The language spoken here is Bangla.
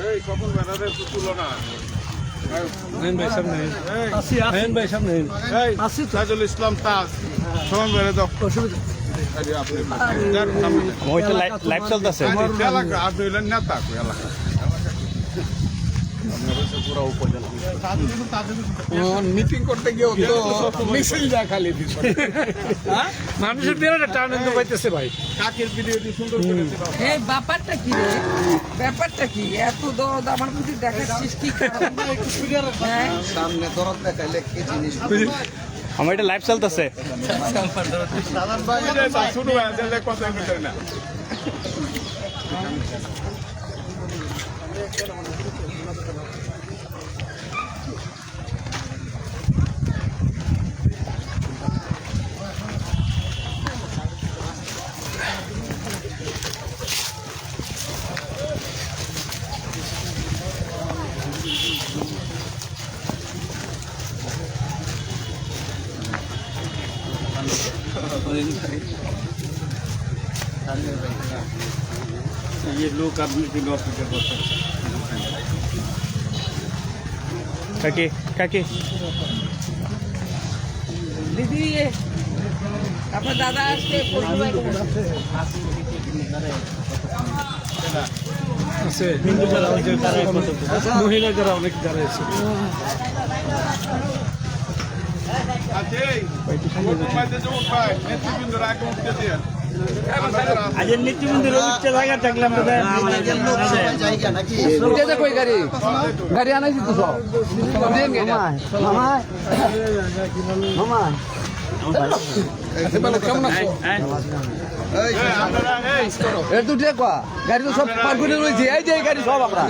এই সকল ব্যানারের তুলনা ভাই সামনে ভাই সামনে সাইদুল ইসলাম তাজ সমান বেড়ে দাও লাইভ চলতেছে এলাকা আপনি হইলেন নেতা এলাকা মিটিং করতে গিয়েও তো মিছিল যা খালি মানুষের বিরাট আনন্দ পাইতেছে ভাই কাকের ভিডিওটি সুন্দর করে এই ব্যাপারটা কি এত দরদ আমার প্রতি দেখাচ্ছিস কি হ্যাঁ? সামনে দরদ দেখাইলে কি জিনিস আমার এটা লাইভ চলতেছে শুরু হয়ে গেলে কথা ভিতরে না ये लोग आदमी के नौ फिक्र करते हैं কাকি কাকি দিদি আপনার দাদা আসছে আছে হিন্দু যারা মহিলা যারা অনেক যারা আছে আজ নেতৃবৃন্দের অভিজ্ঞতা জায়গা থাকলে আমরা জায়গা নাকি কই গাড়ি গাড়ি আনাইছি তো সব কেমন আছো এর দুটো গাড়ি তো সব পার করে রয়েছে এই যে গাড়ি সব আমরা